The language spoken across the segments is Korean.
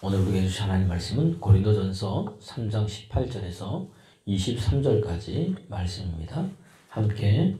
오늘 우리에게 주신 하나님 말씀은 고린도전서 3장 18절에서 23절까지 말씀입니다. 함께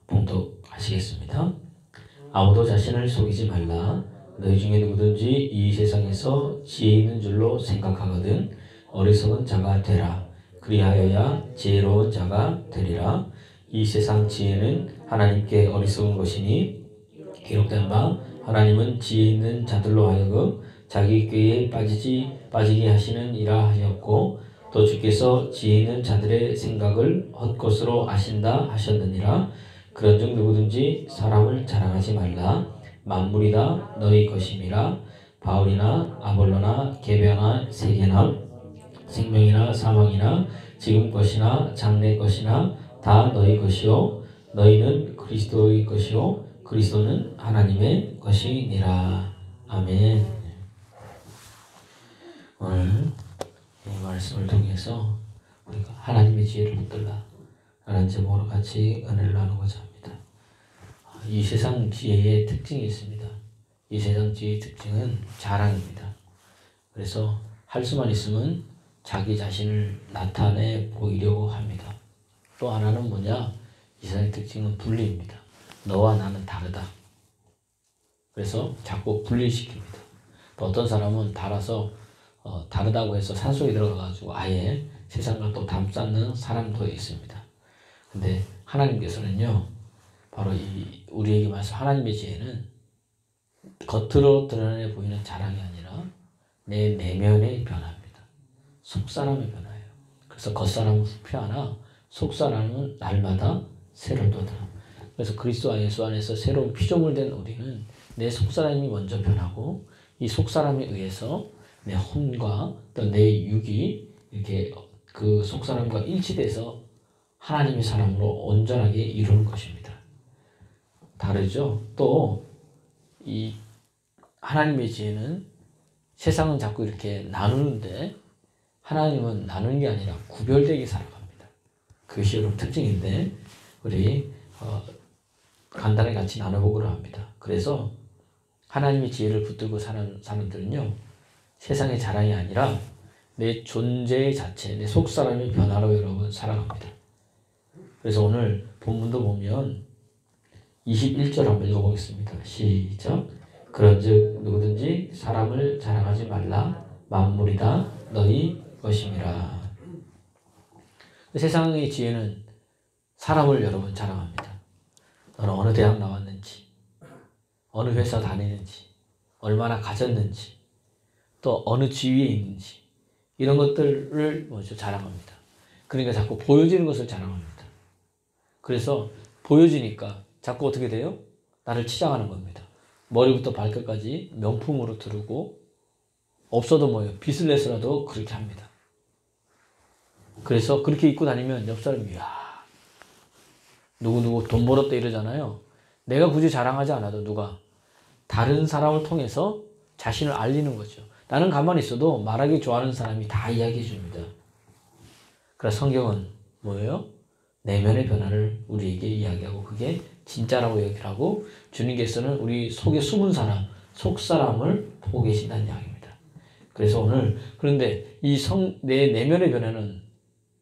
봉독하시겠습니다. 아무도 자신을 속이지 말라. 너희 중에 누구든지 이 세상에서 지혜 있는 줄로 생각하거든 어리석은 자가 되라. 그리하여야 지혜로운 자가 되리라. 이 세상 지혜는 하나님께 어리석은 것이니 기록된 바 하나님은 지혜 있는 자들로 하여금 자기 꾀에 빠지게 하시는 이라 하였고 또 주께서 지혜 있는 자들의 생각을 헛것으로 아신다 하셨느니라. 그런즉 누구든지 사람을 자랑하지 말라. 만물이 다 너희 것임이라. 바울이나 아볼로나 계배나 세계나 생명이나 사망이나 지금 것이나 장래 것이나 다 너희 것이요 너희는 그리스도의 것이요 그리스도는 하나님의 것이니라. 아멘. 오늘 이 말씀을 통해서 우리가 하나님의 지혜를 붙들라 라는 제목으로 같이 은혜를 나누고자 합니다. 이 세상 지혜의 특징이 있습니다. 이 세상 지혜의 특징은 자랑입니다. 그래서 할 수만 있으면 자기 자신을 나타내 보이려고 합니다. 또 하나는 뭐냐? 이 세상의 특징은 분리입니다. 너와 나는 다르다. 그래서 자꾸 분리시킵니다. 또 어떤 사람은 달아서 다르다고 해서 산속에 들어가가지고 아예 세상과 또 담쌓는 사람도 있습니다. 근데 하나님께서는요, 바로 우리에게 말씀 하나님의 지혜는 겉으로 드러내 보이는 자랑이 아니라 내 내면의 변화입니다. 속사람의 변화예요. 그래서 겉사람은 후피하나 속사람은 날마다 새롭도다. 그래서 그리스도와 예수 안에서 새로운 피조물 된 우리는 내 속사람이 먼저 변하고 이 속사람에 의해서 내 혼과 또 내 육이 이렇게 그 속사람과 일치돼서 하나님의 사람으로 온전하게 이루는 것입니다. 다르죠? 또 이 하나님의 지혜는 세상은 자꾸 이렇게 나누는데 하나님은 나누는 게 아니라 구별되게 살아갑니다. 그것이 여러분 특징인데 우리 간단하게 같이 나눠보기로 합니다. 그래서 하나님의 지혜를 붙들고 사는 사람들은요, 세상의 자랑이 아니라 내 존재 자체, 내 속사람의 변화로 여러분 살아갑니다. 그래서 오늘 본문도 보면 21절 한번 읽어보겠습니다. 시작. 그런즉 누구든지 사람을 자랑하지 말라. 만물이 다 너희 것임이라. 세상의 지혜는 사람을 여러분 자랑합니다. 너는 어느 대학 나왔는지, 어느 회사 다니는지, 얼마나 가졌는지, 또 어느 지위에 있는지 이런 것들을 먼저 자랑합니다. 그러니까 자꾸 보여지는 것을 자랑합니다. 그래서 보여지니까 자꾸 어떻게 돼요? 나를 치장하는 겁니다. 머리부터 발끝까지 명품으로 두르고 없어도 뭐예요? 빚을 내서라도 그렇게 합니다. 그래서 그렇게 입고 다니면 옆 사람이 야 누구 돈 벌었다 이러잖아요. 내가 굳이 자랑하지 않아도 누가 다른 사람을 통해서 자신을 알리는 거죠. 나는 가만히 있어도 말하기 좋아하는 사람이 다 이야기해 줍니다. 그래서 성경은 뭐예요? 내면의 변화를 우리에게 이야기하고 그게 진짜라고 얘기를 하고 주님께서는 우리 속에 숨은 사람, 속사람을 보고 계신다는 이야기입니다. 그래서 오늘 그런데 내 내면의 변화는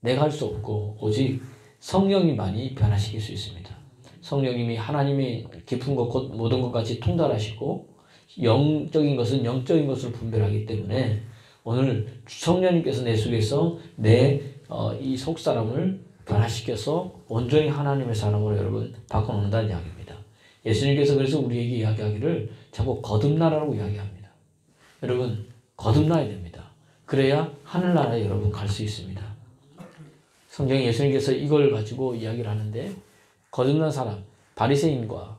내가 할 수 없고 오직 성령님만이 변화시킬 수 있습니다. 성령님이 하나님의 깊은 것 곧 모든 것까지 통달하시고 영적인 것은 영적인 것을 분별하기 때문에 오늘 성령님께서 내 속에서 이 속사람을 변화시켜서 온전히 하나님의 사람으로 여러분 바꿔놓는다는 이야기입니다. 예수님께서 그래서 우리에게 이야기하기를 자꾸 거듭나라고 이야기합니다. 여러분 거듭나야 됩니다. 그래야 하늘나라에 여러분 갈 수 있습니다. 성경에 예수님께서 이걸 가지고 이야기를 하는데 거듭난 사람 바리새인과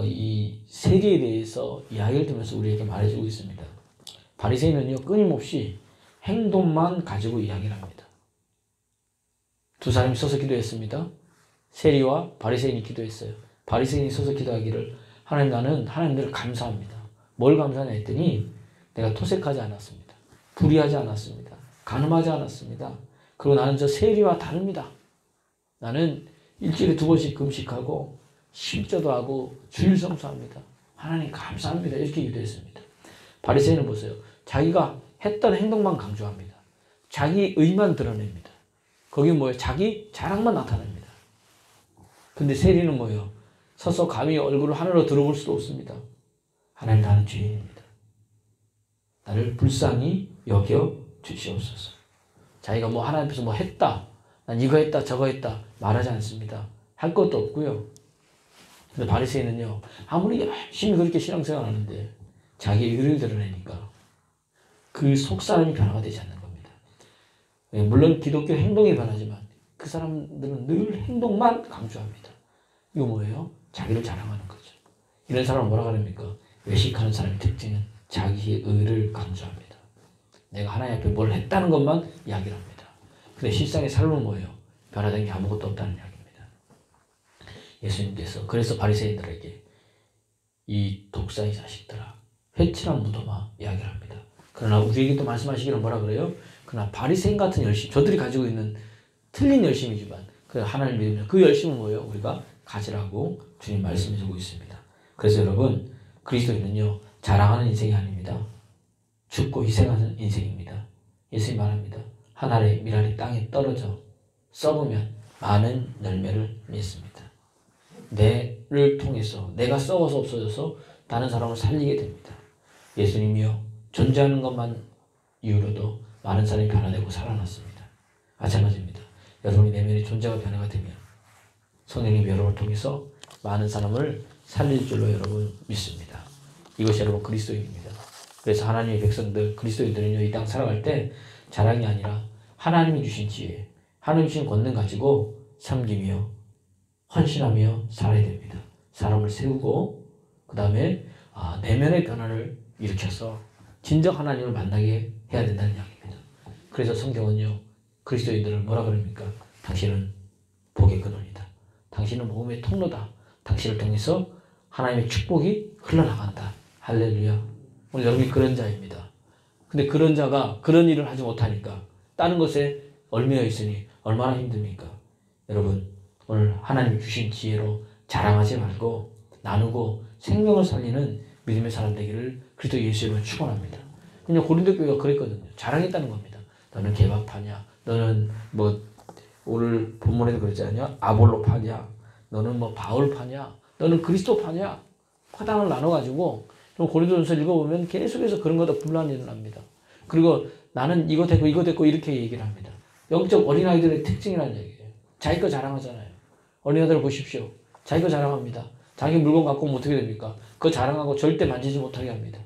이 세계에 대해서 이야기를 들으면서 우리에게 말해주고 있습니다. 바리새인은요 끊임없이 행동만 가지고 이야기를 합니다. 두 사람이 서서 기도했습니다. 세리와 바리새인이 기도했어요. 바리새인이 서서 기도하기를 하나님 나는 하나님들을 감사합니다. 뭘 감사하냐 했더니 내가 토색하지 않았습니다. 불의하지 않았습니다. 간음하지 않았습니다. 그리고 나는 저 세리와 다릅니다. 나는 일주일에 2번씩 금식하고 심저도 하고 주일 성수합니다. 하나님 감사합니다. 이렇게 기도했습니다. 바리새인은 보세요. 자기가 했던 행동만 강조합니다. 자기 의만 드러냅니다. 거기 뭐예요? 자기 자랑만 나타냅니다. 근데 세리는 뭐예요? 서서 감히 얼굴을 하늘로 들어볼 수도 없습니다. 하나님, 나는 죄인입니다. 나를 불쌍히 여겨 주시옵소서. 자기가 뭐 하나님 앞에서 뭐 했다, 난 이거 했다 저거 했다 말하지 않습니다. 할 것도 없고요. 근데 바리새인은요, 아무리 열심히 그렇게 신앙생활 하는데 자기 의를 드러내니까 그 속사람이 변화가 되지 않는 겁니다. 물론 기독교 행동이 변하지만 그 사람들은 늘 행동만 강조합니다. 이거 뭐예요? 자기를 자랑하는 거죠. 이런 사람은 뭐라 그럽니까? 외식하는 사람의 특징은 자기의 의를 강조합니다. 내가 하나님 앞에 뭘 했다는 것만 이야기를 합니다. 근데 실상의 삶은 뭐예요? 변화된 게 아무것도 없다는 이야기입니다. 예수님께서 그래서 바리새인들에게 이 독사의 자식들아, 회칠한 무덤아 이야기를 합니다. 그러나 우리에게도 말씀하시기를 뭐라 그래요? 그러나 바리새인 같은 열심, 저들이 가지고 있는 틀린 열심이지만 그 하나님 믿으면 그 열심은 뭐예요? 우리가 가지라고 주님 말씀해 주고 있습니다. 그래서 여러분, 그리스도인은요, 자랑하는 인생이 아닙니다. 죽고 희생하는 인생입니다. 예수님 말합니다. 한 알의 밀알이 땅에 떨어져 썩으면 많은 열매를 맺습니다. 내를 통해서 내가 썩어서 없어져서 다른 사람을 살리게 됩니다. 예수님이요, 존재하는 것만 이유로도 많은 사람이 변화되고 살아났습니다. 마찬가지입니다. 여러분이 내면의 존재가 변화가 되면 성령님 여러분을 통해서 많은 사람을 살릴 줄로 여러분 믿습니다. 이것이 여러분 그리스도인입니다. 그래서 하나님의 백성들, 그리스도인들은요, 이 땅 살아갈 때 자랑이 아니라 하나님이 주신 지혜, 하나님이 주신 권능 가지고 섬기며 헌신하며 살아야 됩니다. 사람을 세우고 그 다음에 내면의 변화를 일으켜서 진정 하나님을 만나게 해야 된다는 이야기입니다. 그래서 성경은요, 그리스도인들을 뭐라 그럽니까? 당신은 복의 근원이다. 당신은 모험의 통로다. 당신을 통해서 하나님의 축복이 흘러나간다. 할렐루야. 오늘 여러분이 그런 자입니다. 근데 그런 자가 그런 일을 하지 못하니까 다른 것에 얽매여 있으니 얼마나 힘듭니까? 여러분, 오늘 하나님이 주신 지혜로 자랑하지 말고 나누고 생명을 살리는 믿음의 사람 되기를 그리스도 예수님을 축원합니다. 그냥 고린도 교회가 그랬거든요. 자랑했다는 겁니다. 너는 개박파냐? 너는 뭐 오늘 본문에도 그랬지 않냐? 아볼로파냐? 너는 뭐 바울파냐? 너는 그리스도파냐? 파당을 나눠가지고 좀 고린도전서 읽어보면 계속해서 그런 거다 분란이 일어납니다. 그리고 나는 이거 됐고 이거 됐고 이렇게 얘기를 합니다. 영적 어린아이들의 특징이라는 얘기예요. 자기 거 자랑하잖아요. 어린아이들 보십시오. 자기 거 자랑합니다. 자기 물건 갖고 오면 어떻게 됩니까? 그거 자랑하고 절대 만지지 못하게 합니다.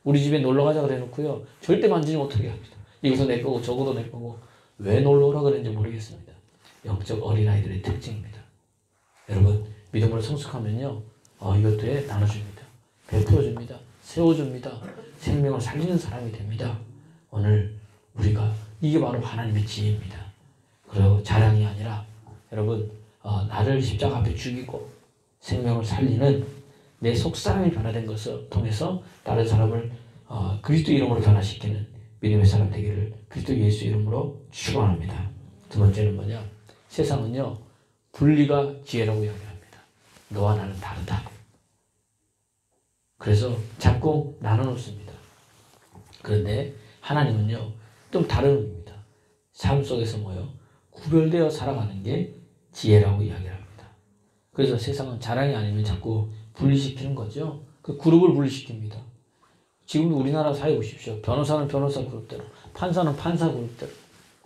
우리 집에 놀러 가자 그래 놓고요, 절대 만지지 못하게 합니다. 이것도 내 거고 저것도 내 거고. 왜 놀러 오라 그랬는지 모르겠습니다. 영적 어린아이들의 특징입니다. 여러분, 믿음으로 성숙하면요, 이것들에 나눠줍니다. 베풀어줍니다. 세워줍니다. 생명을 살리는 사람이 됩니다. 오늘 우리가 이게 바로 하나님의 지혜입니다. 그리고 자랑이 아니라 여러분, 나를 십자가 앞에 죽이고 생명을 살리는 내 속사람이 변화된 것을 통해서 다른 사람을 그리스도 이름으로 변화시키는 믿음의 사람 되기를 그리스도 예수 이름으로 축원합니다. 두 번째는 뭐냐? 세상은요, 분리가 지혜라고 이야기합니다. 너와 나는 다르다. 그래서 자꾸 나눠놓습니다. 그런데 하나님은요, 좀 다른 의미입니다. 삶 속에서 뭐요? 구별되어 살아가는 게 지혜라고 이야기합니다. 그래서 세상은 자랑이 아니면 자꾸 분리시키는 거죠. 그 그룹을 분리시킵니다. 지금도 우리나라 사회 보십시오. 변호사는 변호사 그룹대로, 판사는 판사 그룹대로,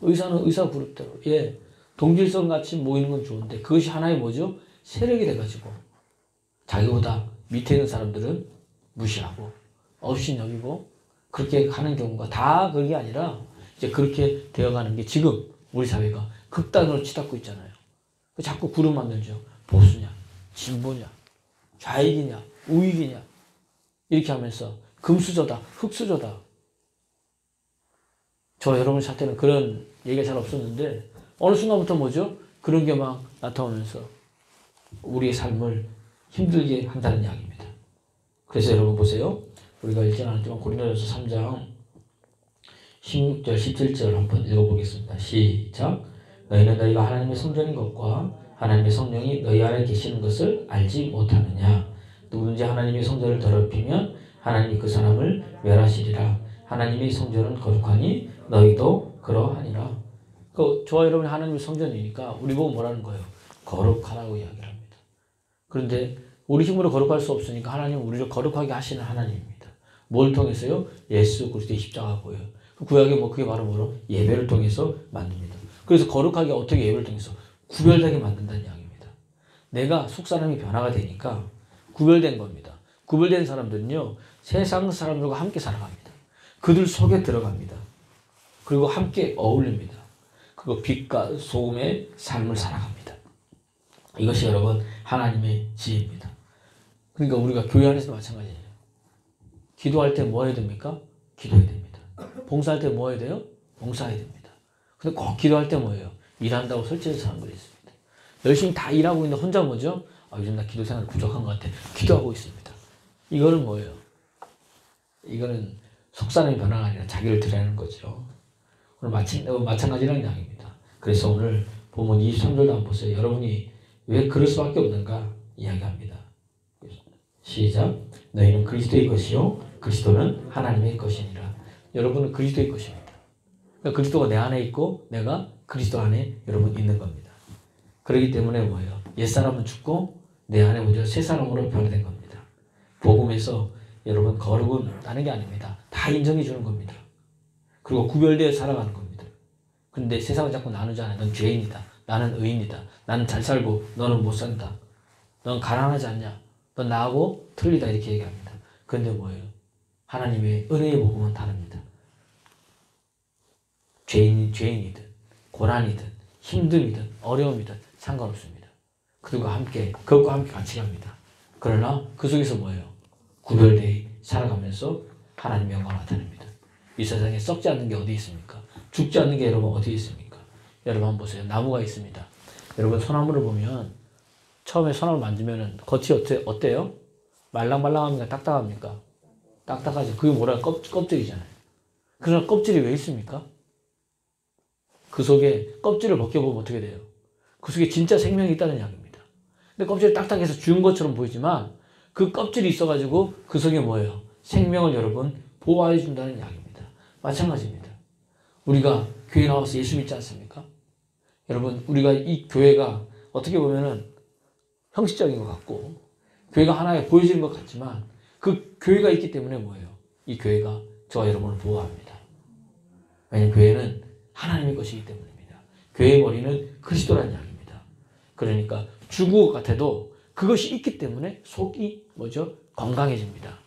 의사는 의사 그룹대로. 예, 동질성 같이 모이는 건 좋은데 그것이 하나의 뭐죠? 세력이 돼가지고 자기보다 밑에 있는 사람들은 무시하고 업신여기고 그렇게 가는 경우가 다 그게 아니라 이제 그렇게 되어가는 게 지금 우리 사회가 극단으로 치닫고 있잖아요. 자꾸 그룹 만들죠. 보수냐, 진보냐, 좌익이냐, 우익이냐 이렇게 하면서 금수저다, 흑수저다. 저 여러분 사태는 그런 얘기가 잘 없었는데 어느 순간부터 뭐죠? 그런 게 막 나타오면서 우리의 삶을 힘들게 한다는 이야기입니다. 그래서 여러분 보세요. 우리가 읽지 않았지만 고린도전서 3장 16절 17절 한번 읽어보겠습니다. 시작. 너희는 너희가 하나님의 성전인 것과 하나님의 성령이 너희 안에 계시는 것을 알지 못하느냐. 누구든지 하나님의 성전을 더럽히면 하나님이 그 사람을 멸하시리라. 하나님의 성전은 거룩하니 너희도 그러하니라. 저와 여러분이 하나님의 성전이니까 우리 보고 뭐라는 거예요? 거룩하라고 이야기를 합니다. 그런데 우리 힘으로 거룩할 수 없으니까 하나님은 우리를 거룩하게 하시는 하나님입니다. 뭘 통해서요? 예수 그리스도의 십자가 보여요. 구약에 그게 바로 뭐로? 예배를 통해서 만듭니다. 그래서 거룩하게 어떻게 예배를 통해서 구별되게 만든다는 이야기입니다. 내가 속사람이 변화가 되니까 구별된 겁니다. 구별된 사람들은요, 세상 사람들과 함께 살아갑니다. 그들 속에 들어갑니다. 그리고 함께 어울립니다. 그리고 빛과 소금의 삶을 살아갑니다. 이것이 여러분 하나님의 지혜입니다. 그러니까 우리가 교회 안에서도 마찬가지예요. 기도할 때 뭐 해야 됩니까? 기도해야 됩니다. 봉사할 때 뭐 해야 돼요? 봉사해야 됩니다. 근데 꼭 기도할 때 뭐예요? 일한다고 설치해서 사람들이 있습니다. 열심히 다 일하고 있는데 혼자 뭐죠? 요즘 나 기도 생활 부족한 것 같아. 기도하고 있습니다. 이거는 뭐예요? 이거는 속사람이 변화가 아니라 자기를 드러내는 거죠. 오늘 마찬가지라는 이야기입니다. 그래서 오늘 본문 23절도 한번 보세요. 여러분이 왜 그럴 수밖에 없는가 이야기합니다. 시작. 너희는 그리스도의 것이요 그리스도는 하나님의 것이니라. 여러분은 그리스도의 것입니다. 그러니까 그리스도가 내 안에 있고 내가 그리스도 안에 여러분 있는 겁니다. 그렇기 때문에 뭐예요? 옛사람은 죽고 내 안에 먼저 새 사람으로 변화된 겁니다. 복음에서 여러분 거룩은 나는 게 아닙니다. 다 인정해 주는 겁니다. 그리고 구별되어 살아가는 겁니다. 근데 세상은 자꾸 나누잖아요. 넌 죄인이다. 나는 의인이다. 나는 잘 살고 너는 못 산다. 넌 가난하지 않냐. 넌 나하고 틀리다. 이렇게 얘기합니다. 그런데 뭐예요? 하나님의 은혜의 복음은 다릅니다. 죄인이든 고난이든 힘듦이든 어려움이든 상관없습니다. 그들과 함께 그것과 함께 같이 갑니다. 그러나 그 속에서 뭐예요? 구별되어 살아가면서 하나님의 영광을 나타냅니다. 이 세상에 썩지 않는 게 어디 있습니까? 죽지 않는 게 여러분 어디 있습니까? 여러분 한번 보세요. 나무가 있습니다. 여러분 소나무를 보면 처음에 소나무를 만지면 겉이 어때요? 말랑말랑합니까? 딱딱합니까? 딱딱하지. 그게 뭐라 껍질이잖아요. 그러나 껍질이 왜 있습니까? 그 속에 껍질을 벗겨보면 어떻게 돼요? 그 속에 진짜 생명이 있다는 이야기입니다. 근데 껍질이 딱딱해서 죽은 것처럼 보이지만 그 껍질이 있어가지고 그 속에 뭐예요? 생명을 여러분 보호해 준다는 이야기입니다. 마찬가지입니다. 우리가 교회 나와서 예수 믿지 않습니까? 여러분 우리가 이 교회가 어떻게 보면은 형식적인 것 같고 교회가 하나에 보여지는 것 같지만 그 교회가 있기 때문에 뭐예요? 이 교회가 저와 여러분을 보호합니다. 왜냐하면 교회는 하나님의 것이기 때문입니다. 교회의 머리는 그리스도라는 이야기입니다. 그러니까 죽은 것 같아도 그것이 있기 때문에 속이 뭐죠? 건강해집니다.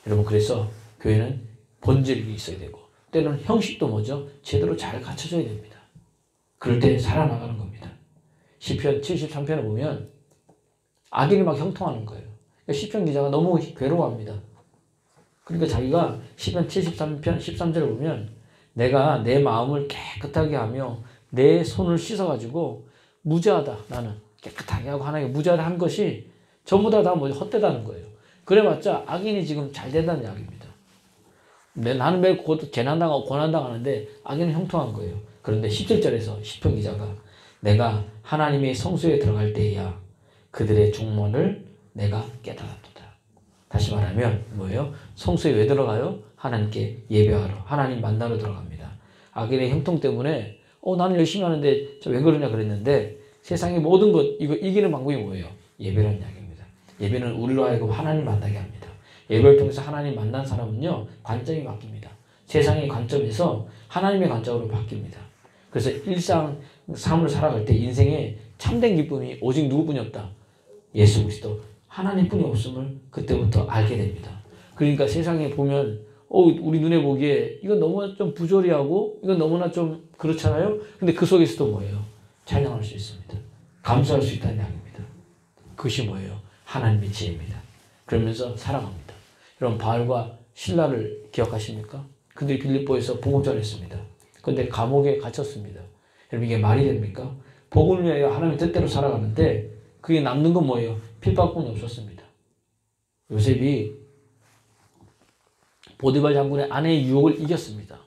여러분 그래서 교회는 본질이 있어야 되고 때로는 형식도 뭐죠? 제대로 잘 갖춰져야 됩니다. 그럴 때 살아나가는 겁니다. 시편 73편을 보면 악인이 막 형통하는 거예요. 시편 기자가 너무 괴로워합니다. 그러니까 자기가 시편 73편 13절을 보면 내가 내 마음을 깨끗하게 하며 내 손을 씻어가지고 무죄하다. 나는 깨끗하게 하고 하나님께 무죄하다 한 것이 전부 다 뭐죠? 헛되다는 거예요. 그래봤자 악인이 지금 잘 된다는 이야기입니다. 나는 매일 재난당하고 고난당하는데 악인은 형통한 거예요. 그런데 17절에서 시편 기자가 내가 하나님의 성소에 들어갈 때야 그들의 종문을 내가 깨달았도다. 다시 말하면 뭐예요? 성소에 왜 들어가요? 하나님께 예배하러 하나님 만나러 들어갑니다. 악인의 형통 때문에 나는 열심히 하는데 왜 그러냐 그랬는데 세상의 모든 것 이거 이기는 방법이 뭐예요? 예배라는 이야기입니다. 예배는 우리로 하여금 하나님 만나게 합니다. 예배를 통해서 하나님 만난 사람은요 관점이 바뀝니다. 세상의 관점에서 하나님의 관점으로 바뀝니다. 그래서 일상 삶을 살아갈 때 인생에 참된 기쁨이 오직 누구뿐이 없다. 예수 그리스도 하나님뿐이 없음을 그때부터 알게 됩니다. 그러니까 세상에 보면 우리 눈에 보기에 이건 너무나 좀 부조리하고 이건 너무나 좀 그렇잖아요. 근데 그 속에서도 뭐예요? 찬양할 수 있습니다. 감사할 수 있다는 이야기입니다. 그것이 뭐예요? 하나님의 지혜입니다. 그러면서 살아갑니다. 여러분 바울과 실라를 기억하십니까? 그들이 빌립보에서 복음 전했습니다. 그런데 감옥에 갇혔습니다. 여러분 이게 말이 됩니까? 복음을 위하여 하나님의 뜻대로 살아가는데 그게 남는 건 뭐예요? 핍박뿐이 없었습니다. 요셉이 보디발 장군의 아내의 유혹을 이겼습니다.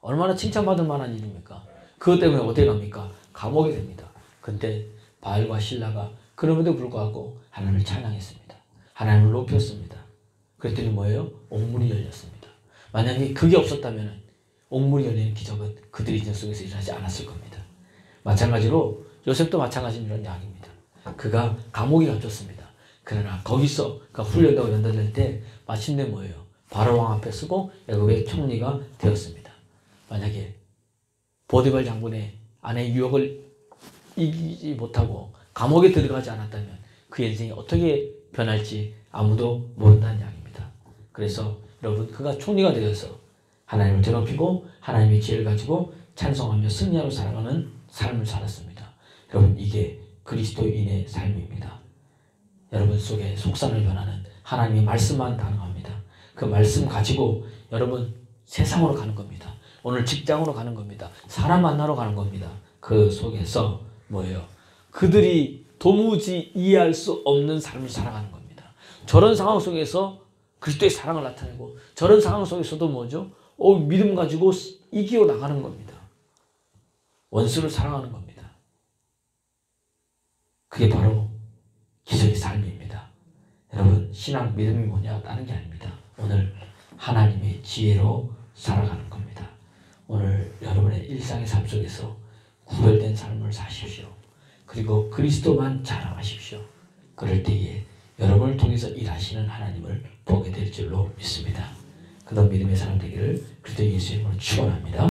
얼마나 칭찬받을 만한 일입니까? 그것 때문에 어떻게 갑니까? 감옥에 됩니다. 근데 바울과 실라가 그럼에도 불구하고 하나님을 찬양했습니다. 하나님을 높였습니다. 그랬더니 뭐예요? 옥문이 열렸습니다. 만약에 그게 없었다면 옥물이 열리는 기적은 그들의 인생 속에서 일어나지 않았을 겁니다. 마찬가지로 요셉도 마찬가지인 이야기입니다. 그가 감옥에 갇혔습니다. 그러나 거기서 그가 훈련되고 연단될 때 마침내 뭐예요? 바로왕 앞에 서고 애굽의 총리가 되었습니다. 만약에 보디발 장군의 아내의 유혹을 이기지 못하고 감옥에 들어가지 않았다면 그 인생이 어떻게 변할지 아무도 모른다는 이야기입니다. 그래서 여러분 그가 총리가 되어서 하나님을 드높이고 하나님의 지혜를 가지고 찬송하며 승리하러 살아가는 삶을 살았습니다. 여러분 이게 그리스도인의 삶입니다. 여러분 속에 속산을 변하는 하나님의 말씀만 가능합니다. 그 말씀 가지고 여러분 세상으로 가는 겁니다. 오늘 직장으로 가는 겁니다. 사람 만나러 가는 겁니다. 그 속에서 뭐예요? 그들이 도무지 이해할 수 없는 삶을 살아가는 겁니다. 저런 상황 속에서 그리스도의 사랑을 나타내고 저런 상황 속에서도 뭐죠? 믿음 가지고 이기고 나가는 겁니다. 원수를 사랑하는 겁니다. 그게 바로 기적의 삶입니다. 여러분 신앙 믿음이 뭐냐 다른 게 아닙니다. 오늘 하나님의 지혜로 살아가는 겁니다. 오늘 여러분의 일상의 삶 속에서 구별된 삶을 사십시오. 그리고 그리스도만 자랑하십시오. 그럴 때에 여러분을 통해서 일하시는 하나님을 보게 될 줄로 믿습니다. 그런 믿음의 사람 되기를 그리스도 예수님으로 축원합니다.